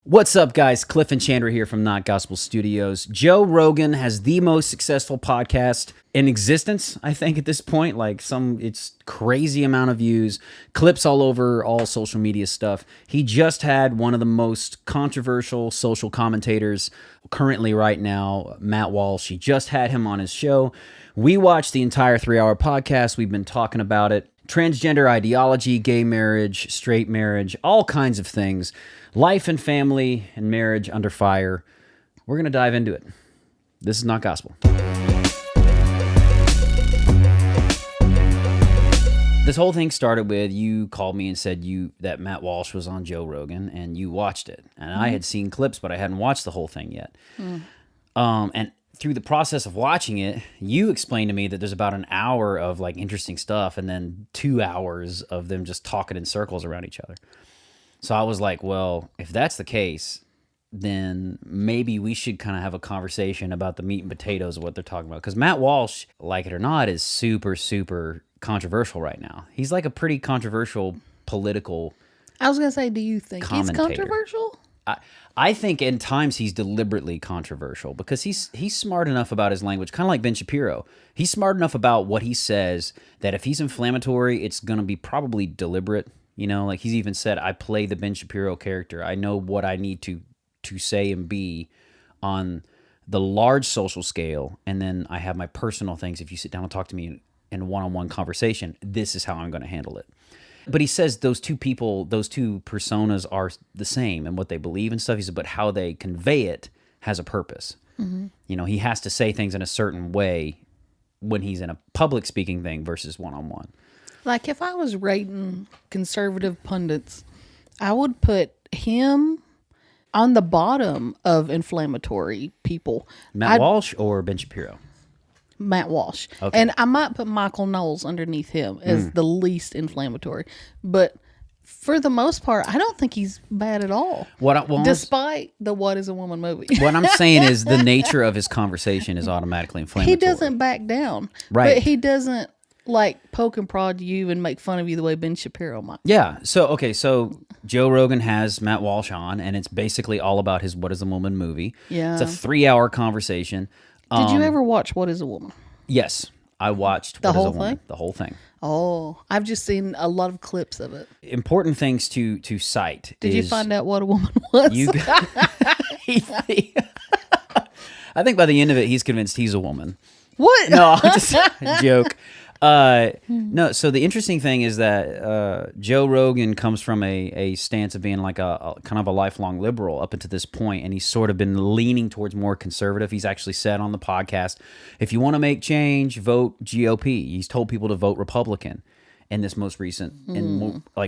What's up, guys? Cliff and Chandra here from Not Gospel Studios. Joe Rogan has the most successful podcast in existence, I think, at this point. It's crazy amount of views, clips all over all social media stuff. He just had one of the most controversial social commentators currently right now, Matt Walsh. He just had him on his show. We watched the entire 3-hour podcast. We've been talking about it. Transgender ideology, gay marriage, straight marriage, all kinds of things. Life and family and marriage under fire. We're going to dive into it. This is Not Gospel. This whole thing started with you called me and said that Matt Walsh was on Joe Rogan and you watched it. And I had seen clips, but I hadn't watched the whole thing yet. And through the process of watching it, you explained to me that there's about an hour of interesting stuff and then 2 hours of them just talking in circles around each other. So I was like, well, if that's the case, then maybe we should kind of have a conversation about the meat and potatoes of what they're talking about. Because Matt Walsh, like it or not, is super, super controversial right now. He's like a pretty controversial political I was going to say, do you think he's commentator. controversial? I think in times he's deliberately controversial because he's smart enough about his language, kind of like Ben Shapiro. He's smart enough about what he says that if he's inflammatory, it's going to be probably deliberate. You know, like he's even said, I play the Ben Shapiro character. I know what I need to say and be on the large social scale, and then I have my personal things. If you sit down and talk to me in a one-on-one conversation, this is how I'm going to handle it. But he says those two people, those two personas are the same in what they believe and stuff. He said, but how they convey it has a purpose. Mm-hmm. You know, he has to say things in a certain way when he's in a public speaking thing versus one-on-one. Like if I was rating conservative pundits, I would put him on the bottom of inflammatory people. Matt Walsh or Ben Shapiro? Matt Walsh. Okay. And I might put Michael Knowles underneath him as the least inflammatory. But for the most part, I don't think he's bad at all. Despite the What is a Woman movie. What I'm saying is the nature of his conversation is automatically inflammatory. He doesn't back down. Right. But he doesn't poke and prod you and make fun of you the way Ben Shapiro might. Yeah. So Joe Rogan has Matt Walsh on, and it's basically all about his What is a Woman movie. Yeah. It's a 3-hour conversation. Did you ever watch What is a Woman? Yes. I watched The What is whole a Woman. thing? The whole thing. Oh, I've just seen a lot of clips of it. Important things to cite. Did you find out what a woman was? I think by the end of it, he's convinced he's a woman. What? No, just joke. No, so the interesting thing is that Joe Rogan comes from a stance of being like a kind of a lifelong liberal up until this point, and he's sort of been leaning towards more conservative. He's actually said on the podcast, if you want to make change, vote GOP. He's told people to vote Republican in this most recent,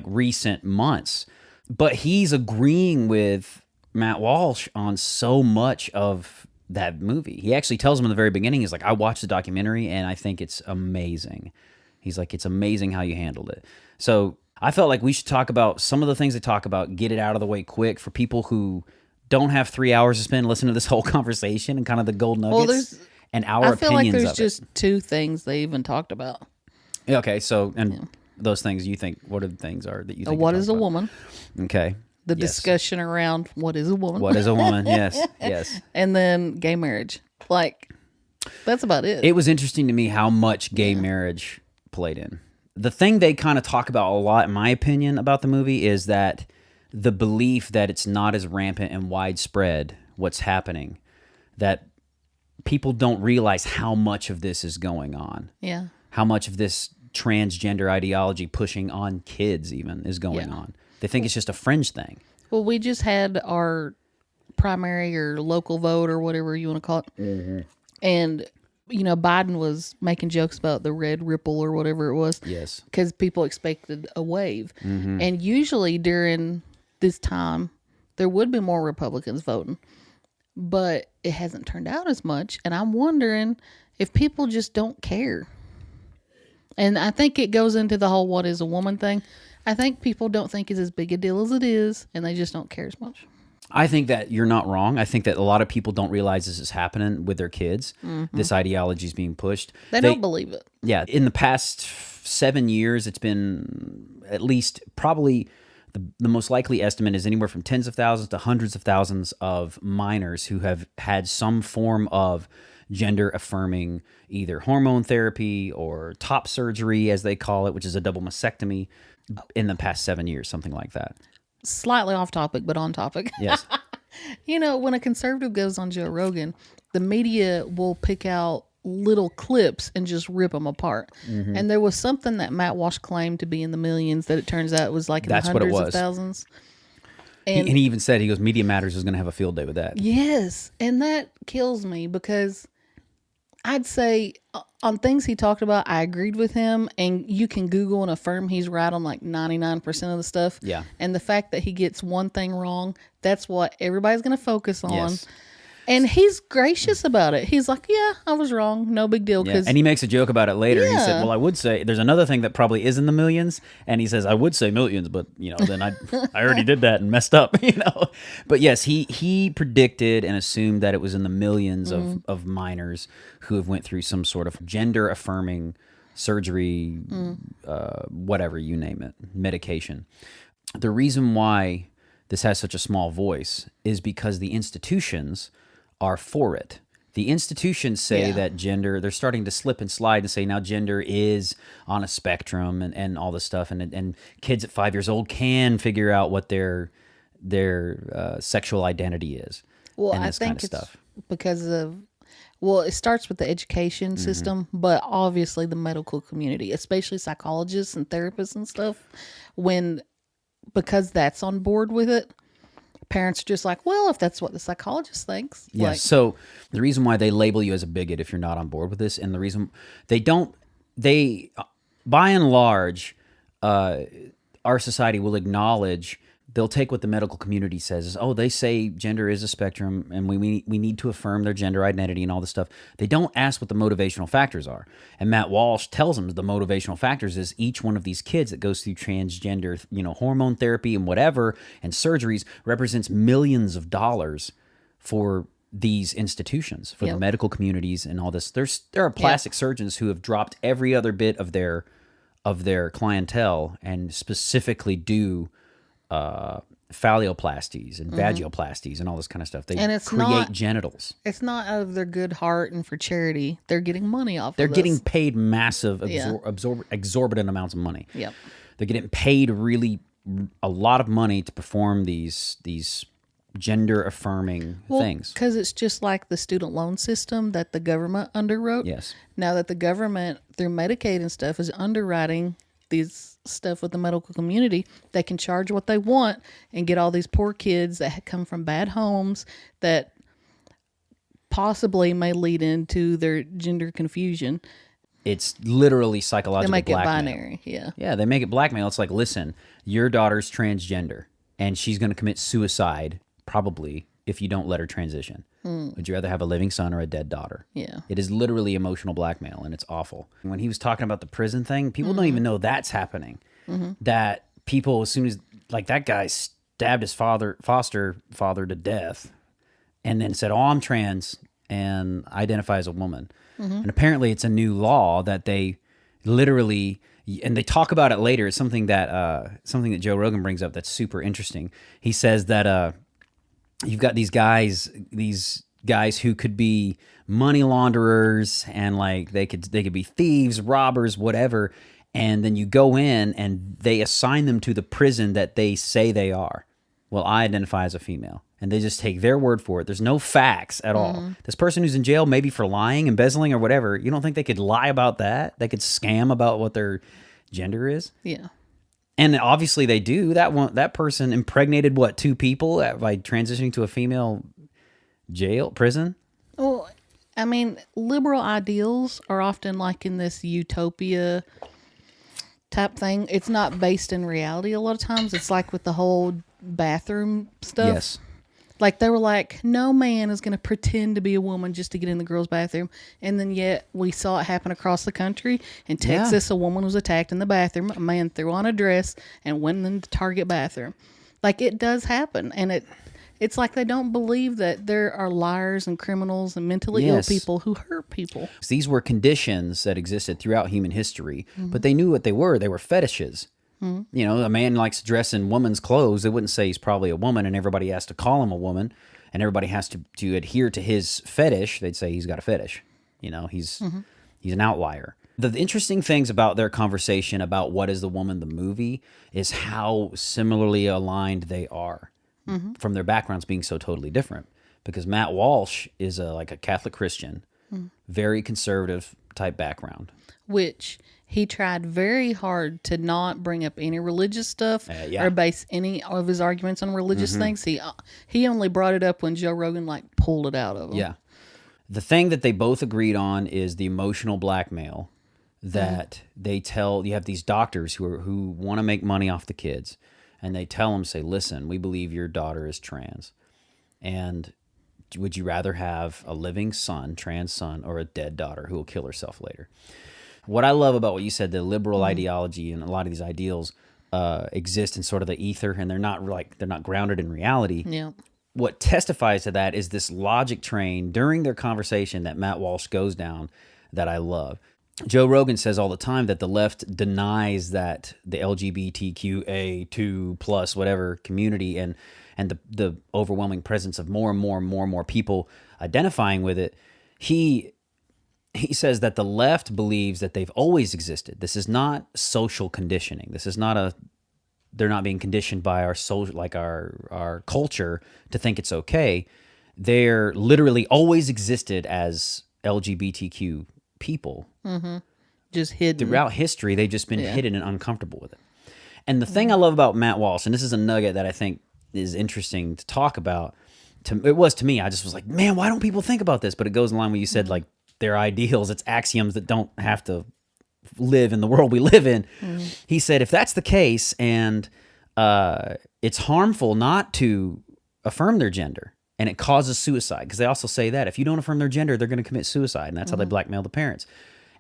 recent months. But he's agreeing with Matt Walsh on so much of that movie. He actually tells him in the very beginning, he's like, I watched the documentary and I think it's amazing. He's like, it's amazing how you handled it. So I felt like we should talk about some of the things they talk about, get it out of the way quick for people who don't have 3 hours to spend listening to this whole conversation and kind of the gold nuggets and our opinions of it. I feel like there's just 2 things they even talked about. Okay, so, those things you think, what are the things are that you think? What is a woman? Okay. The discussion around what is a woman. What is a woman? Yes. And then gay marriage. That's about it. It was interesting to me how much gay marriage played in. The thing they kind of talk about a lot, in my opinion, about the movie is that the belief that it's not as rampant and widespread what's happening, that people don't realize how much of this is going on. Yeah. How much of this transgender ideology pushing on kids even is going on. They think it's just a fringe thing. Well, we just had our primary or local vote or whatever you want to call it. Mm-hmm. And, Biden was making jokes about the red ripple or whatever it was. Yes. Because people expected a wave. Mm-hmm. And usually during this time, there would be more Republicans voting. But it hasn't turned out as much. And I'm wondering if people just don't care. And I think it goes into the whole what is a woman thing. I think people don't think it's as big a deal as it is, and they just don't care as much. I think that you're not wrong. I think that a lot of people don't realize this is happening with their kids. Mm-hmm. This ideology is being pushed. They don't believe it. Yeah. In the past 7 years, it's been at least probably the most likely estimate is anywhere from tens of thousands to hundreds of thousands of minors who have had some form of gender affirming, either hormone therapy or top surgery, as they call it, which is a double mastectomy, in the past 7 years, something like that. Slightly off topic, but on topic. Yes. You know, when a conservative goes on Joe Rogan, the media will pick out little clips and just rip them apart. And there was something that Matt Walsh claimed to be in the millions that it turns out was like in the hundreds of thousands. And he even said, he goes, Media Matters is going to have a field day with that. Yes. And that kills me because I'd say on things he talked about, I agreed with him, and you can Google and affirm he's right on like 99% of the stuff. Yeah. And the fact that he gets one thing wrong, that's what everybody's going to focus on. Yes. And he's gracious about it. He's like, yeah, I was wrong. No big deal. Yeah. And he makes a joke about it later. Yeah. He said, well, I would say there's another thing that probably is in the millions. And he says, I would say millions, but then I already did that and messed up, But yes, he predicted and assumed that it was in the millions of minors who have went through some sort of gender affirming surgery, whatever, you name it, medication. The reason why this has such a small voice is because the institutions are for it. The institutions say that gender, they're starting to slip and slide and say now gender is on a spectrum and all this stuff. And kids at 5 years old can figure out what their sexual identity is. Well, and I this think kind of it's stuff. because of, it starts with the education system, but obviously the medical community, especially psychologists and therapists and stuff, because that's on board with it, parents are just like, well, if that's what the psychologist thinks. Yes. So the reason why they label you as a bigot if you're not on board with this, and the reason they by and large, our society will acknowledge, they'll take what the medical community says is, they say gender is a spectrum and we need to affirm their gender identity and all this stuff. They don't ask what the motivational factors are. And Matt Walsh tells them the motivational factors is each one of these kids that goes through transgender, hormone therapy and whatever, and surgeries represents millions of dollars for these institutions, for the medical communities and all this. There are plastic surgeons who have dropped every other bit of their clientele and specifically do phalloplasties and vaginoplasties and all this kind of stuff. They create genitals. It's not out of their good heart and for charity. They're getting money off They're of this. getting paid massive, exorbitant amounts of money. Yep. They're getting paid really a lot of money to perform these gender affirming things. Because it's just like the student loan system that the government underwrote. Yes. Now that the government, through Medicaid and stuff, is underwriting these stuff with the medical community, they can charge what they want and get all these poor kids that come from bad homes that possibly may lead into their gender confusion. It's literally psychological blackmail. They make blackmail. it binary, yeah. Yeah, they make it blackmail. It's like, listen, your daughter's transgender, and she's going to commit suicide, probably, if you don't let her transition. Would you rather have a living son or a dead daughter? Yeah. It is literally emotional blackmail, and it's awful. When he was talking about the prison thing, people don't even know that's happening. That people, as soon as, like, that guy stabbed his foster father to death and then said, I'm trans and identify as a woman. And apparently it's a new law that they literally, and they talk about it later. It's something that Joe Rogan brings up that's super interesting. He says that you've got these guys who could be money launderers and like they could be thieves, robbers, whatever. And then you go in and they assign them to the prison that they say they are. Well, I identify as a female. And they just take their word for it. There's no facts at all. This person who's in jail, maybe for lying, embezzling, or whatever, you don't think they could lie about that? They could scam about what their gender is? Yeah. And obviously they do. That person impregnated, 2 people by transitioning to a female prison? Well, I mean, liberal ideals are often like in this utopia type thing. It's not based in reality a lot of times. It's like with the whole bathroom stuff. Yes. Like they were like, no man is going to pretend to be a woman just to get in the girls' bathroom. And then yet we saw it happen across the country. In Texas, a woman was attacked in the bathroom. A man threw on a dress and went in the Target bathroom. Like it does happen. And it's like they don't believe that there are liars and criminals and mentally ill people who hurt people. These were conditions that existed throughout human history, but they knew what they were. They were fetishes. You know, a man likes to dress in woman's clothes. They wouldn't say he's probably a woman, and everybody has to call him a woman, and everybody has to adhere to his fetish. They'd say he's got a fetish. You know, he's an outlier. The interesting things about their conversation about What is the Woman, the movie, is how similarly aligned they are from their backgrounds being so totally different. Because Matt Walsh is like a Catholic Christian, very conservative type background. Which he tried very hard to not bring up any religious stuff or base any of his arguments on religious things. He only brought it up when Joe Rogan like pulled it out of him. Yeah. The thing that they both agreed on is the emotional blackmail that they tell. You have these doctors who want to make money off the kids, and they tell them, say, listen, we believe your daughter is trans, and would you rather have a living son, trans son, or a dead daughter who will kill herself later? What I love about what you said, the liberal ideology and a lot of these ideals exist in sort of the ether, and they're not grounded in reality. Yeah. What testifies to that is this logic train during their conversation that Matt Walsh goes down that I love. Joe Rogan says all the time that the left denies that the LGBTQA2 plus whatever community and the overwhelming presence of more and more people identifying with it. He says that the left believes that they've always existed. This is not social conditioning. This is not they're not being conditioned by our social, like our culture to think it's okay. They're literally always existed as LGBTQ people. Just hidden. Throughout history, they've just been hidden and uncomfortable with it. And the thing I love about Matt Walsh, and this is a nugget that I think is interesting to talk about, it was to me, I just was like, man, why don't people think about this? But it goes in line with you said, like, their ideals, it's axioms that don't have to live in the world we live in. He said, if that's the case, and it's harmful not to affirm their gender, and it causes suicide, because they also say that if you don't affirm their gender, they're going to commit suicide, and that's how they blackmail the parents.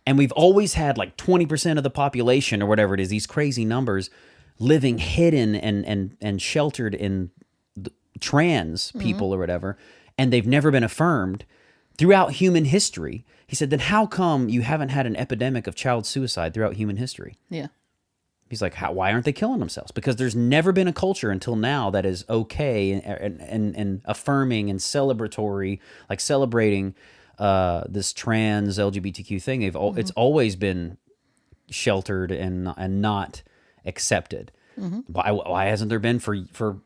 And we've always had like 20% of the population, or whatever it is, these crazy numbers, living hidden and sheltered in trans people or whatever, and they've never been affirmed throughout human history. He said, then how come you haven't had an epidemic of child suicide throughout human history? Yeah. He's like, why aren't they killing themselves? Because there's never been a culture until now that is okay and affirming and celebratory, like celebrating this trans LGBTQ thing. It's always been sheltered and not accepted. Why hasn't there been for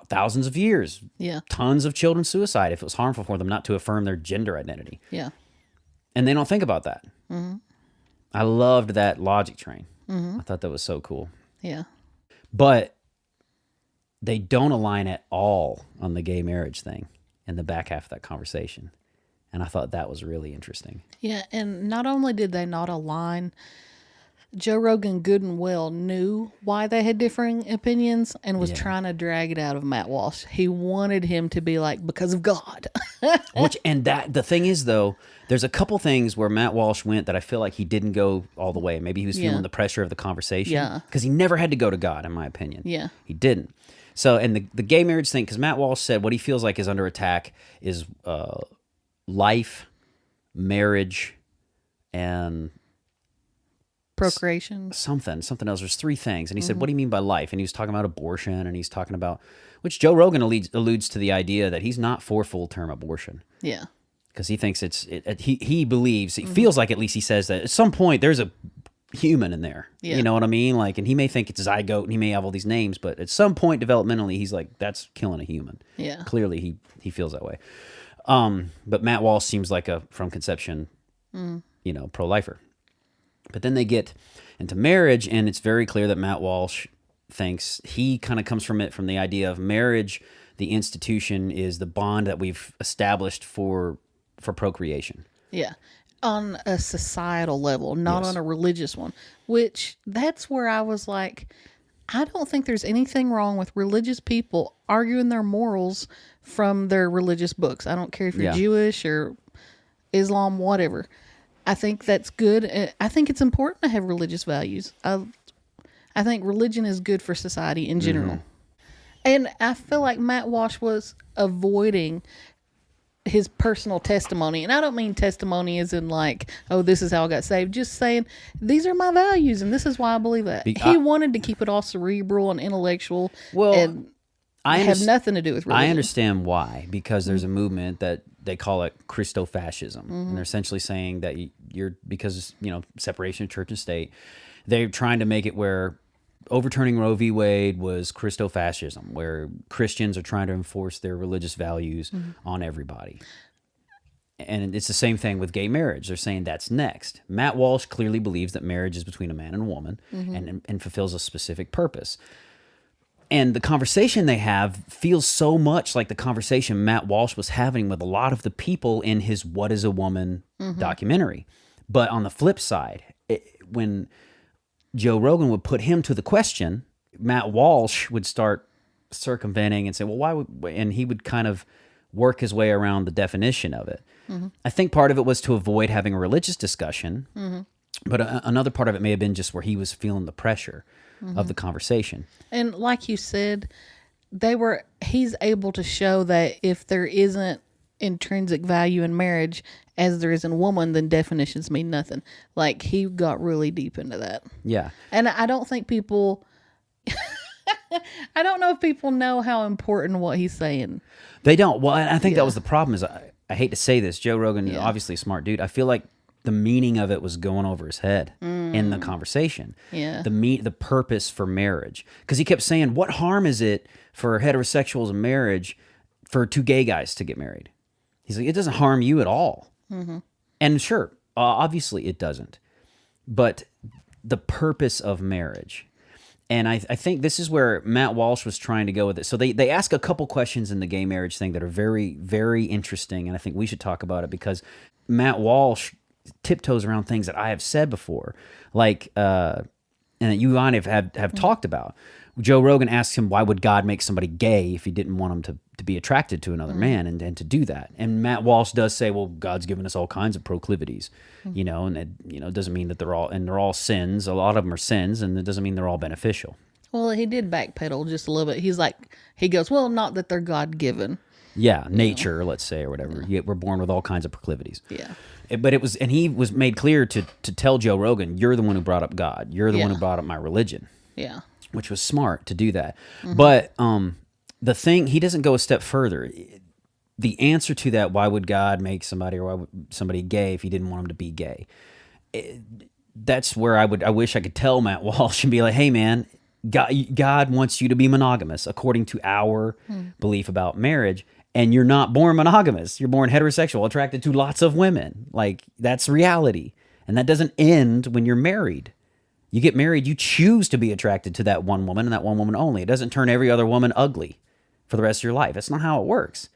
thousands of years? Yeah. Tons of children suicide if it was harmful for them not to affirm their gender identity. Yeah. And they don't think about that. I loved that logic train. I thought that was so cool. Yeah. But they don't align at all on the gay marriage thing in the back half of that conversation. And I thought that was really interesting. Yeah, and not only did they not align, Joe Rogan good and well knew why they had differing opinions and was trying to drag it out of Matt Walsh. He wanted him to be like, because of God. The thing is, though, there's a couple things where Matt Walsh went that I feel like he didn't go all the way. Maybe he was feeling the pressure of the conversation. Yeah. Because he never had to go to God, in my opinion. Yeah. He didn't. So, and the gay marriage thing, because Matt Walsh said what he feels like is under attack is life, marriage, and procreation. Something else. There's three things. And he said, what do you mean by life? And he was talking about abortion, and he's talking about, which Joe Rogan alludes to the idea that he's not for full-term abortion. Yeah. Because he thinks he believes, he feels like, at least he says that at some point there's a human in there. Yeah. You know what I mean? Like, and he may think it's zygote and he may have all these names, but at some point developmentally, he's like, that's killing a human. Yeah. Clearly he feels that way. But Matt Walsh seems like a from conception, pro-lifer. But then they get into marriage, and it's very clear that Matt Walsh thinks he kind of comes from the idea of marriage. The institution is the bond that we've established for procreation. Yeah. On a societal level, not on a religious one, which that's where I was like, I don't think there's anything wrong with religious people arguing their morals from their religious books. I don't care if you're Jewish or Islam, whatever. I think that's good. I think it's important to have religious values. I think religion is good for society in general. And I feel like Matt Walsh was avoiding his personal testimony. And I don't mean testimony as in like, oh, this is how I got saved. Just saying, these are my values and this is why I believe that. He wanted to keep it all cerebral and intellectual and have nothing to do with religion. I understand why, because there's a movement that they call it Christofascism. And they're essentially saying that because separation of church and state, they're trying to make it where overturning Roe v. Wade was Christofascism, where Christians are trying to enforce their religious values on everybody. And it's the same thing with gay marriage. They're saying that's next. Matt Walsh clearly believes that marriage is between a man and a woman and fulfills a specific purpose. And the conversation they have feels so much like the conversation Matt Walsh was having with a lot of the people in his What is a Woman documentary. But on the flip side, when Joe Rogan would put him to the question, Matt Walsh would start circumventing and say, well, why would, and he would kind of work his way around the definition of it. I think part of it was to avoid having a religious discussion, but another part of it may have been just where he was feeling the pressure of the conversation. And like you said, he's able to show that if there isn't intrinsic value in marriage as there is in a woman, then definitions mean nothing. Like, he got really deep into that. Yeah. And I don't think people I don't know if people know how important what he's saying. They don't. Well, I think that was the problem is I hate to say this, Joe Rogan is obviously a smart dude. I feel like the meaning of it was going over his head in the conversation. Yeah. The purpose for marriage. Because he kept saying, what harm is it for heterosexuals in marriage for two gay guys to get married? He's like, it doesn't harm you at all. And sure, obviously it doesn't. But the purpose of marriage. And I think this is where Matt Walsh was trying to go with it. So they ask a couple questions in the gay marriage thing that are very, very interesting. And I think we should talk about it because Matt Walsh tiptoes around things that I have said before. Like, and that you and I have talked about. Joe Rogan asks him, why would God make somebody gay if he didn't want him to be attracted to another man and to do that? And Matt Walsh does say, well, God's given us all kinds of proclivities, and it doesn't mean that they're all sins. A lot of them are sins, and it doesn't mean they're all beneficial. Well, he did backpedal just a little bit. He goes, well, not that they're God-given. Yeah, nature, let's say, or whatever. Yeah, we're born with all kinds of proclivities. Yeah. But he was made clear to tell Joe Rogan, you're the one who brought up God. You're the one who brought up my religion. Yeah. Which was smart to do that. But the thing, he doesn't go a step further. The answer to that, why would God make somebody, or why would somebody gay if he didn't want them to be gay? That's where I wish I could tell Matt Walsh and be like, hey man, God wants you to be monogamous according to our belief about marriage. And you're not born monogamous. You're born heterosexual, attracted to lots of women. Like, that's reality. And that doesn't end when you're married. You get married, you choose to be attracted to that one woman and that one woman only. It doesn't turn every other woman ugly for the rest of your life. That's not how it works.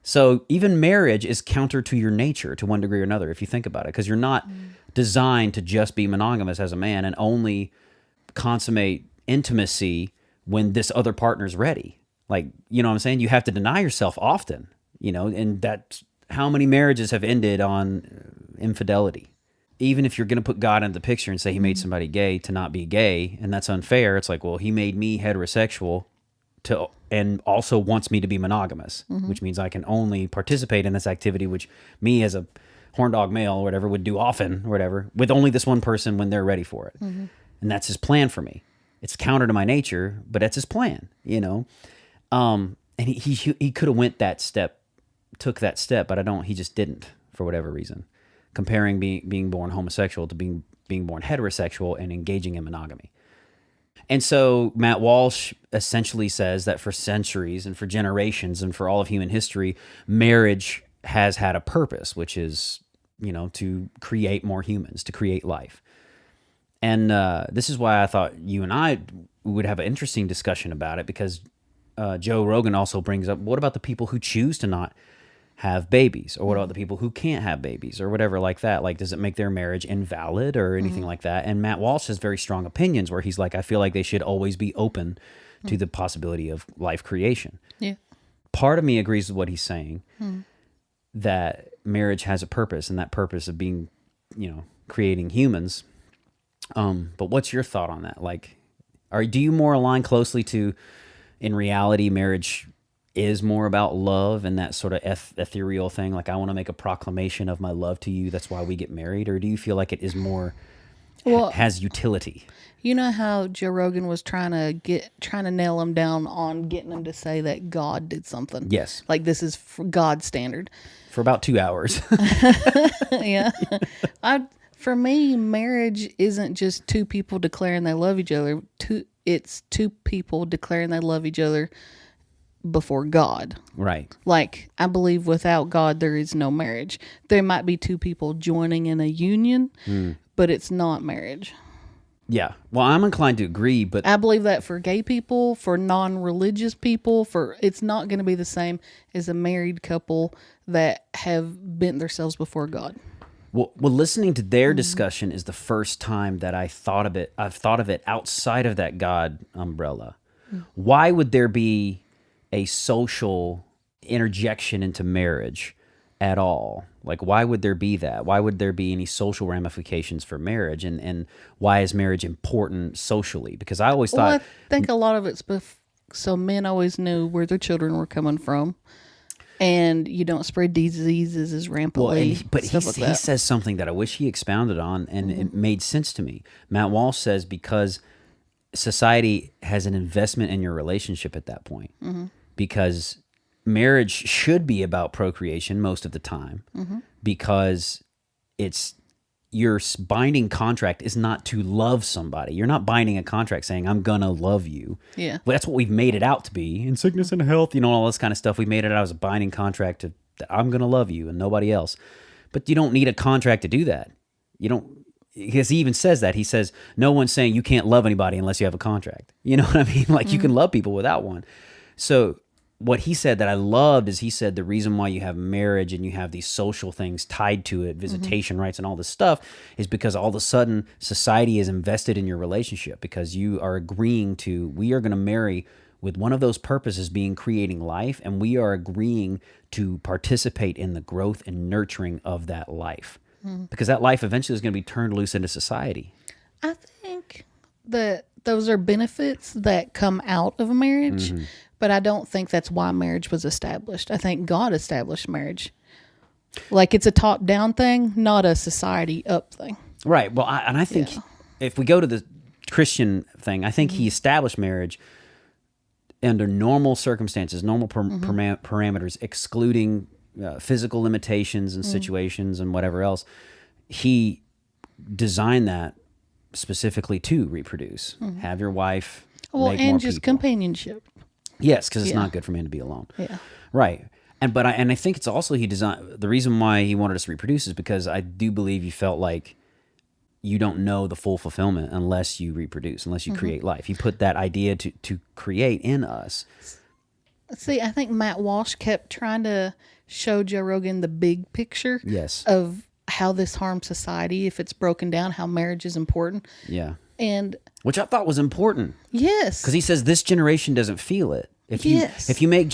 So even marriage is counter to your nature to one degree or another, if you think about it, because you're not designed to just be monogamous as a man and only consummate intimacy when this other partner's ready. Like, you know what I'm saying? You have to deny yourself often, and that's how many marriages have ended on infidelity. Even if you're going to put God into the picture and say he made somebody gay to not be gay, and that's unfair, it's like, well, he made me heterosexual and also wants me to be monogamous, which means I can only participate in this activity, which me as a horn dog male or whatever would do often or whatever, with only this one person when they're ready for it. And that's his plan for me. It's counter to my nature, but that's his plan, And he could have went that step, took that step, but he just didn't for whatever reason. Comparing being born homosexual to being born heterosexual and engaging in monogamy. And so Matt Walsh essentially says that for centuries and for generations and for all of human history, marriage has had a purpose, which is, to create more humans, to create life. And this is why I thought you and I would have an interesting discussion about it, because Joe Rogan also brings up, what about the people who choose to not have babies, or what about the people who can't have babies, or whatever like that? Like, does it make their marriage invalid or anything like that? And Matt Walsh has very strong opinions where he's like, I feel like they should always be open to the possibility of life creation. Yeah. Part of me agrees with what he's saying, that marriage has a purpose, and that purpose of being, creating humans. But what's your thought on that? Like, do you more align closely to, in reality, marriage is more about love and that sort of ethereal thing? Like, I want to make a proclamation of my love to you. That's why we get married. Or do you feel like it is more, has utility? You know how Joe Rogan was trying to nail him down on getting him to say that God did something. Yes. Like, this is for God's standard. For about 2 hours. Yeah. For me, marriage isn't just two people declaring they love each other. It's two people declaring they love each other before God. Right. Like, I believe without God, there is no marriage. There might be two people joining in a union, but it's not marriage. Yeah. Well, I'm inclined to agree, but I believe that for gay people, for non-religious people, it's not going to be the same as a married couple that have bent themselves before God. Well, listening to their discussion is the first time that I've thought of it outside of that God umbrella. Why would there be a social interjection into marriage at all? Like, why would there be that? Why would there be any social ramifications for marriage? And why is marriage important socially? Because I always thought... Well, I think a lot of it's so men always knew where their children were coming from. And you don't spread diseases as rampantly. But he says something that I wish he expounded on, and it made sense to me. Matt Walsh says, because society has an investment in your relationship at that point. Because marriage should be about procreation most of the time, because your binding contract is not to love somebody. You're not binding a contract saying, I'm going to love you. Yeah. Well, that's what we've made it out to be. In sickness and health, all this kind of stuff. We made it out as a binding contract that I'm going to love you and nobody else. But you don't need a contract to do that. You don't, because he even says that. He says, no one's saying you can't love anybody unless you have a contract. You know what I mean? Like, you can love people without one. So what he said that I loved is, he said the reason why you have marriage and you have these social things tied to it, visitation rights and all this stuff, is because all of a sudden society is invested in your relationship, because you are agreeing to, we are going to marry with one of those purposes being creating life, and we are agreeing to participate in the growth and nurturing of that life, because that life eventually is going to be turned loose into society. I think that those are benefits that come out of a marriage. But I don't think that's why marriage was established. I think God established marriage. Like, it's a top-down thing, not a society-up thing. Right. Well, I think if we go to the Christian thing, I think he established marriage under normal circumstances, normal parameters, excluding physical limitations and situations and whatever else. He designed that specifically to reproduce, have your wife make and more just people. Companionship. Yes, because it's not good for man to be alone. Yeah. Right. And I think it's also he designed, the reason why he wanted us to reproduce is because I do believe he felt like you don't know the full fulfillment unless you reproduce, unless you create life. He put that idea to create in us. See, I think Matt Walsh kept trying to show Joe Rogan the big picture of how this harms society if it's broken down, how marriage is important. Yeah. And which I thought was important. Yes. Because he says this generation doesn't feel it. If you make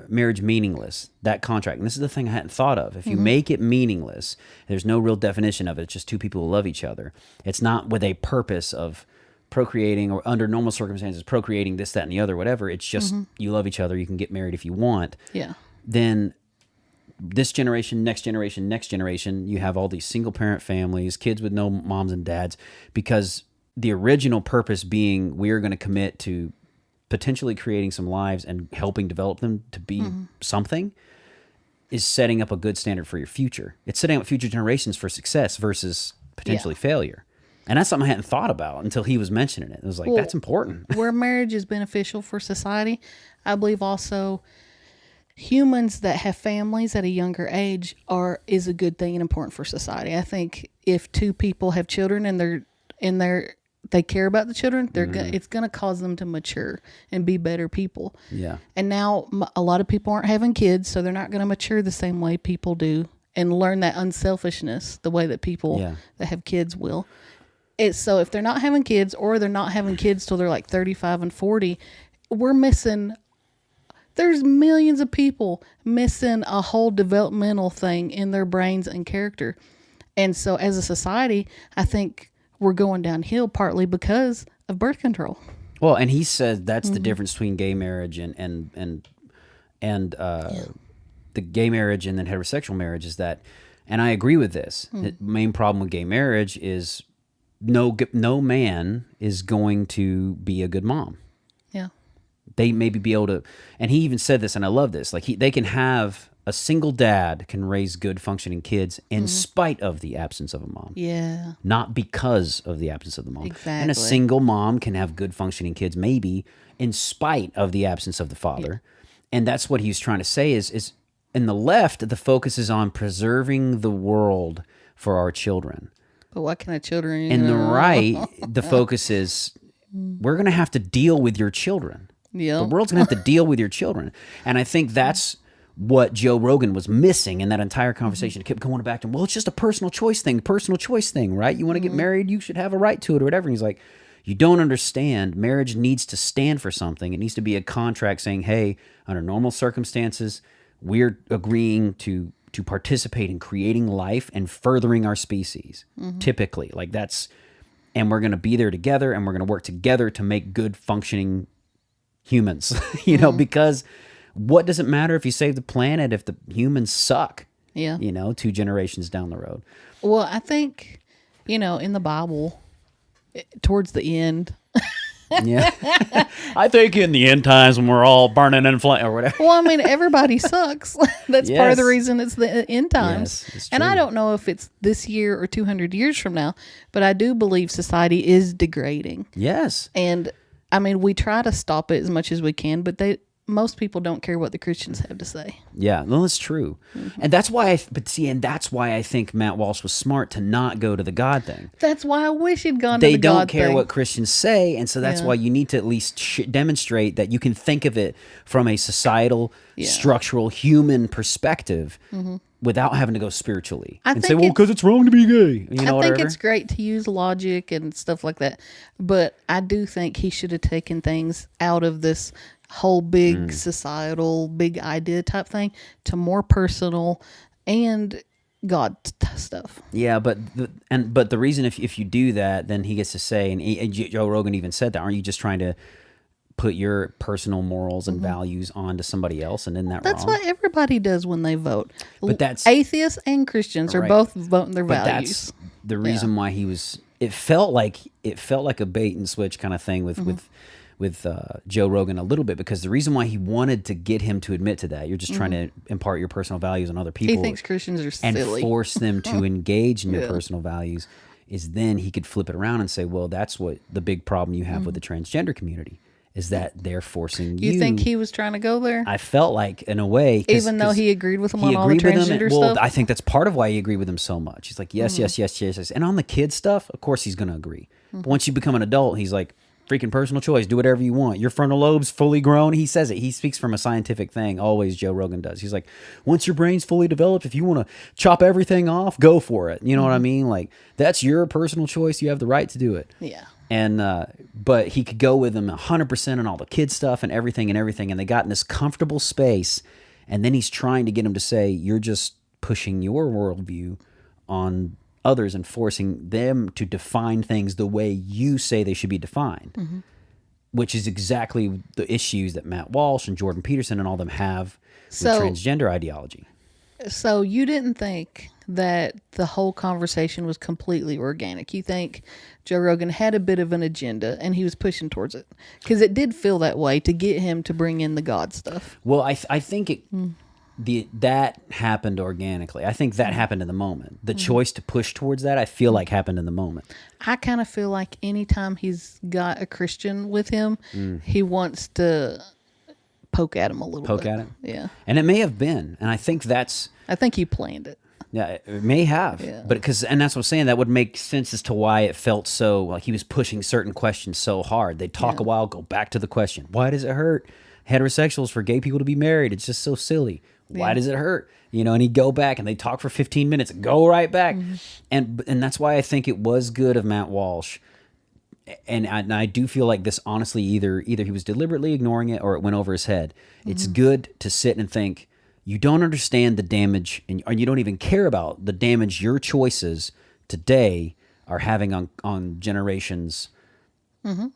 marriage meaningless, that contract, and this is the thing I hadn't thought of, if you make it meaningless, there's no real definition of it. It's just two people who love each other. It's not with a purpose of procreating, or under normal circumstances, procreating this, that, and the other, whatever. It's just you love each other. You can get married if you want. Yeah. Then this generation, next generation, you have all these single parent families, kids with no moms and dads, because the original purpose being we are going to commit to potentially creating some lives and helping develop them to be something, is setting up a good standard for your future. It's setting up future generations for success versus potentially failure. And that's something I hadn't thought about until he was mentioning it. It was like, that's important. Where marriage is beneficial for society, I believe also humans that have families at a younger age is a good thing and important for society. I think if two people have children and they care about the children, it's going to cause them to mature and be better people. Yeah. And now a lot of people aren't having kids, so they're not going to mature the same way people do and learn that unselfishness the way that people that have kids will. So if they're not having kids, or they're not having kids till they're like 35 and 40, there's millions of people missing a whole developmental thing in their brains and character. And so as a society, I think we're going downhill partly because of birth control. Well, and he said that's the difference between gay marriage and and the gay marriage and then heterosexual marriage is that, and I agree with this. The main problem with gay marriage is no man is going to be a good mom. Yeah. They maybe be able to, and he even said this, and I love this. Like they can have a single dad can raise good functioning kids in spite of the absence of a mom. Yeah. Not because of the absence of the mom. Exactly. And a single mom can have good functioning kids maybe in spite of the absence of the father. Yeah. And that's what he's trying to say is in the left, the focus is on preserving the world for our children. But what kind of children? In the right, the focus is we're going to have to deal with your children. Yeah. The world's going to have to deal with your children. And I think that's what Joe Rogan was missing in that entire conversation. It kept going back to, well, it's just a personal choice thing, right? You want to get married, you should have a right to it or whatever. And he's like, you don't understand. Marriage needs to stand for something. It needs to be a contract saying, hey, under normal circumstances, we're agreeing to participate in creating life and furthering our species, typically. Like that's, and we're going to be there together and we're going to work together to make good functioning humans, because what does it matter if you save the planet if the humans suck? Yeah. 2 generations down the road. Well, I think, in the Bible, towards the end. Yeah. I think in the end times when we're all burning in flame or whatever. Well, I mean, everybody sucks. That's part of the reason it's the end times. Yes, and I don't know if it's this year or 200 years from now, but I do believe society is degrading. Yes. And I mean, we try to stop it as much as we can, but most people don't care what the Christians have to say. Yeah, no, that's true. And that's why I think Matt Walsh was smart to not go to the God thing. That's why I wish he'd gone to the God thing. They don't care what Christians say, and so that's why you need to at least demonstrate that you can think of it from a societal, structural, human perspective without having to go spiritually and say, well, because it's wrong to be gay. I think it's great to use logic and stuff like that, but I do think he should have taken things out of this whole big societal, big idea type thing to more personal and God stuff. Yeah, but the reason if you do that, then he gets to say, and Joe Rogan even said that, aren't you just trying to put your personal morals and values onto somebody else, and isn't that That's wrong? what everybody does when they vote. But that's atheists and Christians are both voting their values. That's the reason why he was. It felt like a bait and switch kind of thing with Joe Rogan a little bit, because the reason why he wanted to get him to admit to that, you're just trying to impart your personal values on other people. He thinks Christians are silly. And force them to engage in your personal values, is then he could flip it around and say, well, that's what the big problem you have with the transgender community, is that they're forcing you. You think he was trying to go there? I felt like, in a way. Even though he agreed with him on all the transgender stuff? Well, I think that's part of why he agreed with him so much. He's like, yes. And on the kid stuff, of course he's going to agree. But once you become an adult, he's like, freaking personal choice. Do whatever you want. Your frontal lobe's fully grown. He says it. He speaks from a scientific thing. Always, Joe Rogan does. He's like, once your brain's fully developed, if you want to chop everything off, go for it. You know what I mean? Like, that's your personal choice. You have the right to do it. Yeah. And but he could go with him 100% on all the kid stuff and everything. And they got in this comfortable space. And then he's trying to get him to say, you're just pushing your worldview on others and forcing them to define things the way you say they should be defined, which is exactly the issues that Matt Walsh and Jordan Peterson and all them have with transgender ideology. So you didn't think that the whole conversation was completely organic. You think Joe Rogan had a bit of an agenda and he was pushing towards it? Because it did feel that way to get him to bring in the God stuff. Well, I think it... that happened organically. I think that happened in the moment. The choice to push towards that, I feel like happened in the moment. I kind of feel like anytime he's got a Christian with him, he wants to poke at him a little bit. Poke at it? Yeah. And it may have been. And I think he planned it. Yeah, it may have. Yeah. But and that's what I'm saying. That would make sense as to why it felt so like he was pushing certain questions so hard. They'd talk a while, go back to the question. Why does it hurt heterosexuals for gay people to be married? It's just so silly. Why does it hurt? And he'd go back and they'd talk for 15 minutes and go right back. And that's why I think it was good of Matt Walsh. And I do feel like this, honestly, either he was deliberately ignoring it or it went over his head. It's good to sit and think, you don't understand the damage, or you don't even care about the damage your choices today are having on generations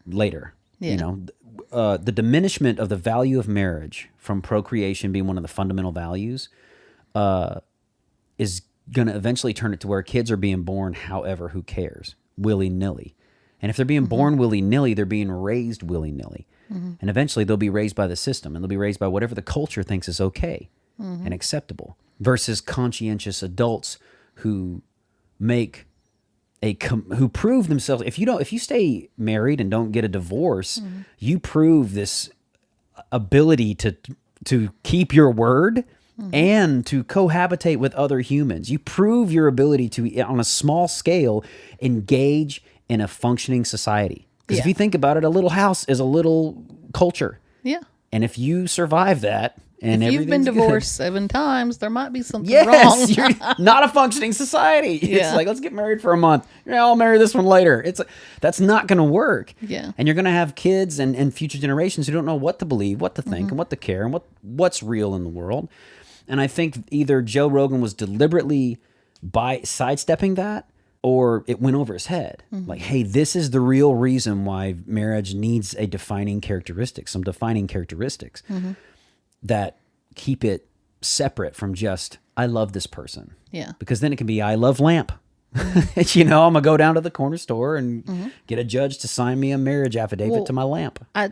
later. Yeah. You know, the diminishment of the value of marriage from procreation being one of the fundamental values is going to eventually turn it to where kids are being born however, who cares, willy-nilly. And if they're being born willy-nilly, they're being raised willy-nilly. And eventually they'll be raised by the system, and they'll be raised by whatever the culture thinks is okay and acceptable, versus conscientious adults who make who prove themselves. If you stay married and don't get a divorce, you prove this ability to keep your word and to cohabitate with other humans. You prove your ability to, on a small scale, engage in a functioning society. Because if you think about it, a little house is a little culture. Yeah. And if you survive that, and if you've been everything's divorced good, 7 times, there might be something yes, wrong. you're not a functioning society. It's like, let's get married for a month. I'll marry this one later. That's not going to work. Yeah. And you're going to have kids and future generations who don't know what to believe, what to think, and what to care, and what's real in the world. And I think either Joe Rogan was deliberately sidestepping that, or it went over his head. Like, hey, this is the real reason why marriage needs some defining characteristics that keep it separate from just, I love this person. Yeah. Because then it can be, I love lamp. I'm going to go down to the corner store and get a judge to sign me a marriage affidavit to my lamp. I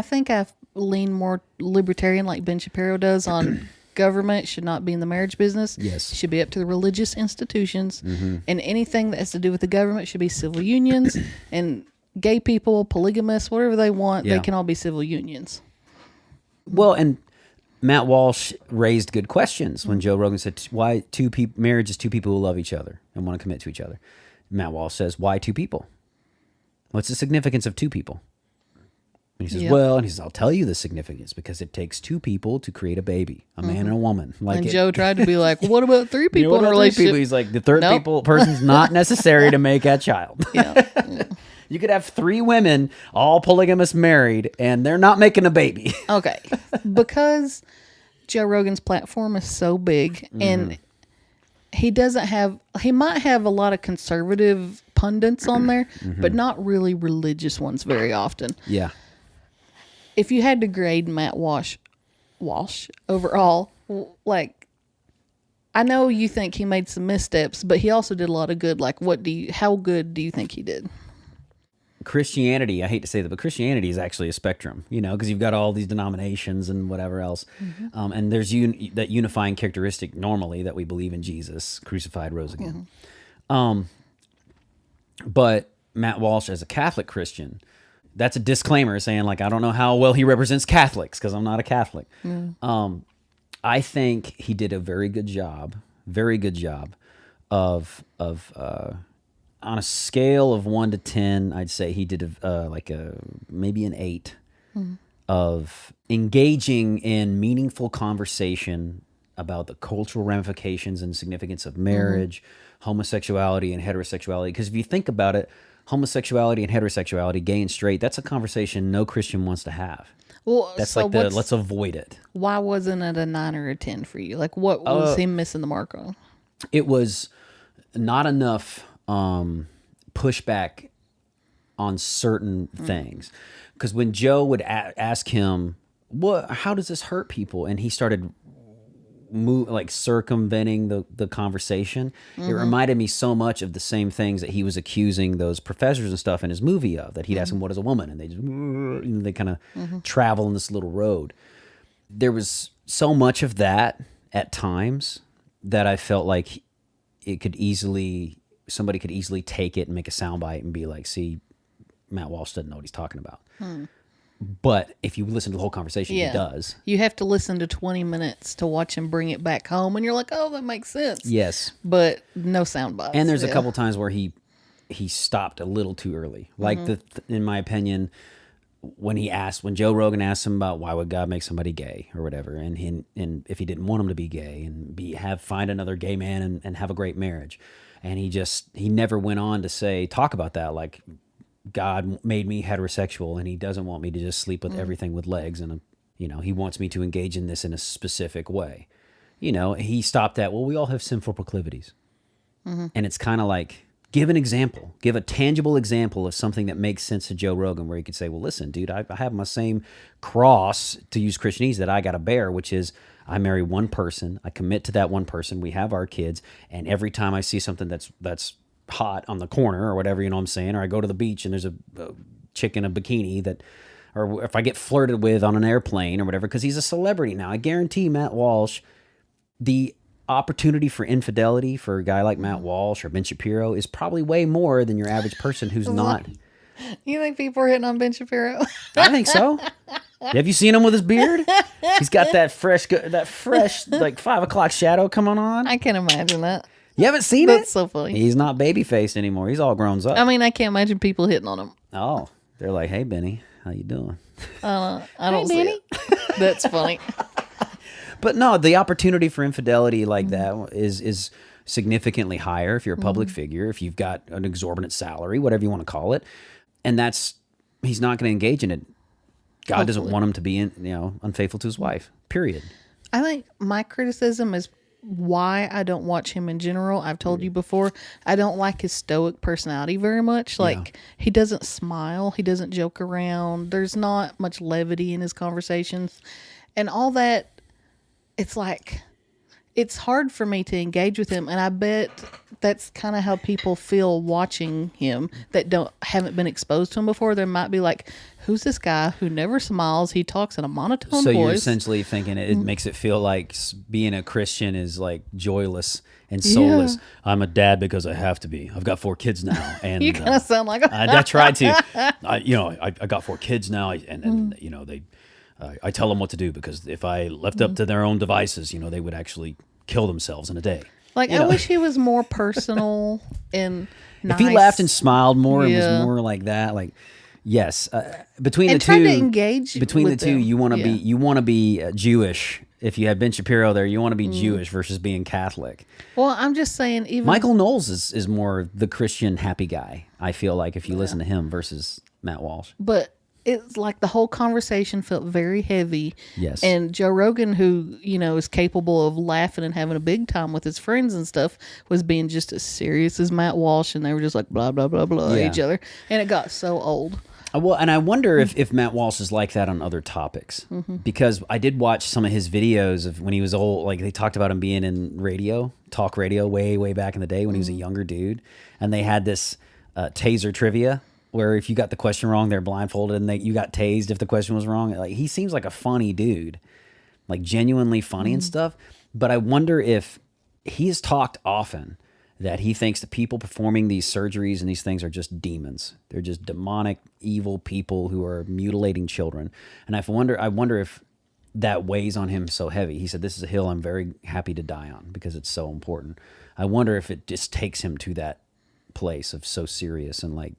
think I lean more libertarian like Ben Shapiro does on government should not be in the marriage business. Yes. It should be up to the religious institutions. And anything that has to do with the government should be civil unions. And gay people, polygamists, whatever they want, they can all be civil unions. Well, and Matt Walsh raised good questions when Joe Rogan said, why marriage is two people who love each other and want to commit to each other. Matt Walsh says, why two people? What's the significance of two people? And he says, I'll tell you the significance, because it takes two people to create a baby, a man and a woman. Joe tried to be like, well, what about 3 people in a relationship? He's like, the third person's not necessary to make that child. You could have 3 women, all polygamous, married, and they're not making a baby. Okay. Because Joe Rogan's platform is so big, and he might have a lot of conservative pundits on there, but not really religious ones very often. Yeah. If you had to grade Matt Walsh overall, like, I know you think he made some missteps, but he also did a lot of good. Like, how good do you think he did? Christianity, I hate to say that, but Christianity is actually a spectrum, because you've got all these denominations and whatever else. And there's that unifying characteristic normally that we believe in Jesus, crucified, rose again. But Matt Walsh, as a Catholic Christian, that's a disclaimer saying, like, I don't know how well he represents Catholics because I'm not a Catholic. I think he did a very good job of on a scale of 1 to 10, I'd say he did maybe an 8 of engaging in meaningful conversation about the cultural ramifications and significance of marriage, homosexuality, and heterosexuality. Because if you think about it, homosexuality and heterosexuality, gay and straight, that's a conversation no Christian wants to have. Well, that's so let's avoid it. Why wasn't it a 9 or a 10 for you? Like, what was he missing the mark on? It was not enough pushback on certain things. Because when Joe would ask him, how does this hurt people? And he started circumventing the conversation. It reminded me so much of the same things that he was accusing those professors and stuff in his movie of, that he'd ask them, what is a woman? And they just, they kind of travel in this little road. There was so much of that at times that I felt like somebody could easily take it and make a soundbite and be like, see, Matt Walsh doesn't know what he's talking about. But if you listen to the whole conversation, he does. You have to listen to 20 minutes to watch him bring it back home, and you're like, oh, that makes sense. Yes. But no sound bites. And there's a couple times where he stopped a little too early. Like, in my opinion, when Joe Rogan asked him about why would God make somebody gay or whatever, and if he didn't want him to be gay and find another gay man and have a great marriage. And he never went on to talk about that, like, God made me heterosexual and he doesn't want me to just sleep with everything with legs, and he wants me to engage in this in a specific way. He stopped at, well, we all have sinful proclivities. And it's kind of like, Give an example. Give a tangible example of something that makes sense to Joe Rogan, where he could say, well, listen, dude, I have my same cross, to use Christianese, that I got to bear, which is I marry one person. I commit to that one person. We have our kids. And every time I see something that's hot on the corner or whatever, you know what I'm saying, or I go to the beach and there's a chick in a bikini that, or if I get flirted with on an airplane or whatever, because he's a celebrity now. I guarantee Matt Walsh, the opportunity for infidelity for a guy like Matt Walsh or Ben Shapiro is probably way more than your average person who's not. You think people are hitting on Ben Shapiro? I think so. Have you seen him with his beard? He's got that fresh like 5 o'clock shadow coming on. I can't imagine that. You haven't seen it? That's so funny. He's not baby faced anymore. He's all grown up. I mean, I can't imagine people hitting on him. Oh, they're like, hey, Benny, how you doing? I don't see it. That's funny. But no, the opportunity for infidelity like that is significantly higher if you're a public figure, if you've got an exorbitant salary, whatever you want to call it. And he's not going to engage in it. God doesn't want him to be unfaithful to his wife, period. I think my criticism is why I don't watch him in general. I've told you before, I don't like his stoic personality very much. Like, he doesn't smile. He doesn't joke around. There's not much levity in his conversations. And all that, it's like, it's hard for me to engage with him. And I bet that's kind of how people feel watching him that haven't been exposed to him before. There might be like, who's this guy who never smiles? He talks in a monotone voice. So you're essentially thinking it makes it feel like being a Christian is like joyless and soulless. Yeah. I'm a dad because I have to be. I've got 4 kids now. And you kind of sound like I tried to. I got 4 kids now, and they. I tell them what to do, because if I left up to their own devices, they would actually kill themselves in a day. Like, I wish he was more personal and nice. If he laughed and smiled more and was more like that, like, yes, between and the two, to engage between the with two, them. you want to be Jewish. If you had Ben Shapiro there, you want to be Jewish versus being Catholic. Well, I'm just saying, even Michael Knowles is more the Christian happy guy, I feel like, if you listen to him versus Matt Walsh. But it's like the whole conversation felt very heavy. Yes. And Joe Rogan, who, is capable of laughing and having a big time with his friends and stuff, was being just as serious as Matt Walsh, and they were just like blah, blah, blah, blah at each other. And it got so old. Well, and I wonder if Matt Walsh is like that on other topics, because I did watch some of his videos of when he was old. Like, they talked about him being in talk radio, way, way back in the day when he was a younger dude. And they had this taser trivia, where if you got the question wrong, they're blindfolded and you got tased if the question was wrong. Like, he seems like a funny dude, like genuinely funny and stuff. But I wonder if he has talked often that he thinks the people performing these surgeries and these things are just demons. They're just demonic, evil people who are mutilating children. And I wonder if that weighs on him so heavy. He said, this is a hill I'm very happy to die on because it's so important. I wonder if it just takes him to that place of so serious and like,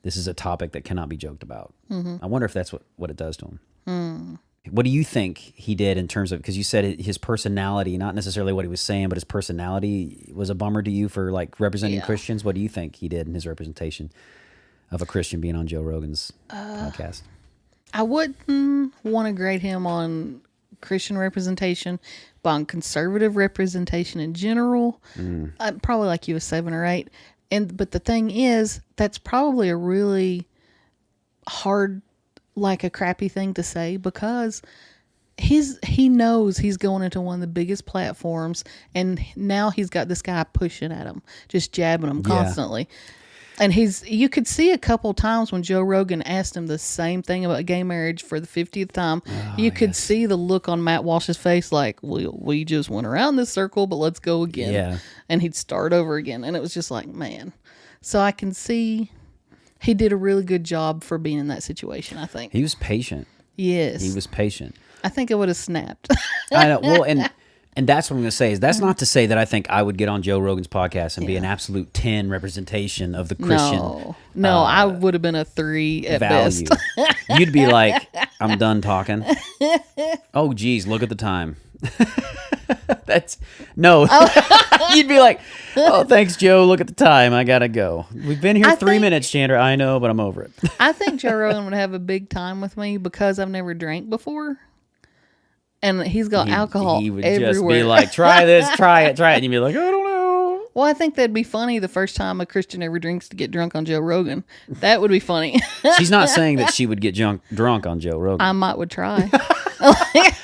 this is a topic that cannot be joked about. I wonder if that's what it does to him. What do you think he did in terms of, because you said his personality, not necessarily what he was saying, but his personality was a bummer to you for like representing Christians? What do you think he did in his representation of a Christian being on Joe Rogan's podcast? I wouldn't want to grade him on Christian representation, but on conservative representation in general, I'd probably like you a 7 or 8. But the thing is, that's probably a really hard, like a crappy thing to say, because he knows he's going into one of the biggest platforms, and now he's got this guy pushing at him, just jabbing him constantly. And you could see a couple times when Joe Rogan asked him the same thing about gay marriage for the 50th time, you could see the look on Matt Walsh's face like, we just went around this circle, but let's go again. Yeah. And he'd start over again. And it was just like, man. So I can see he did a really good job for being in that situation, I think. He was patient. Yes. He was patient. I think it would have snapped. I know. Well, and that's what I'm going to say is that's not to say that I think I would get on Joe Rogan's podcast and be an absolute 10 representation of the Christian. No, I would have been a 3 at value. best. You'd be like, I'm done talking. Oh, geez, look at the time. You'd be like, oh, thanks, Joe. Look at the time. I got to go. We've been here 3 minutes, Chandra. I know, but I'm over it. I think Joe Rogan would have a big time with me because I've never drank before. And he's got alcohol everywhere. He would just be like, try this, try it. And you'd be like, I don't know. Well, I think that'd be funny the first time a Christian ever drinks to get drunk on Joe Rogan. That would be funny. She's not saying that she would get drunk on Joe Rogan. I would try.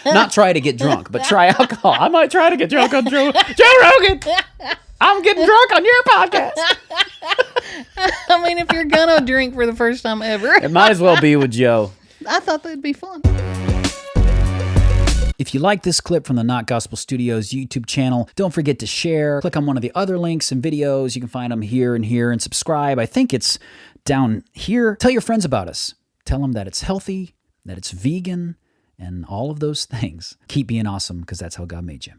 Not try to get drunk, but try alcohol. I might try to get drunk on Joe Rogan. I'm getting drunk on your podcast. I mean, if you're gonna drink for the first time ever, It might as well be with Joe. I thought that'd be fun. If you like this clip from the Not Gospel Studios YouTube channel, don't forget to share. Click on one of the other links and videos. You can find them here, and subscribe. I think it's down here. Tell your friends about us. Tell them that it's healthy, that it's vegan, and all of those things. Keep being awesome, because that's how God made you.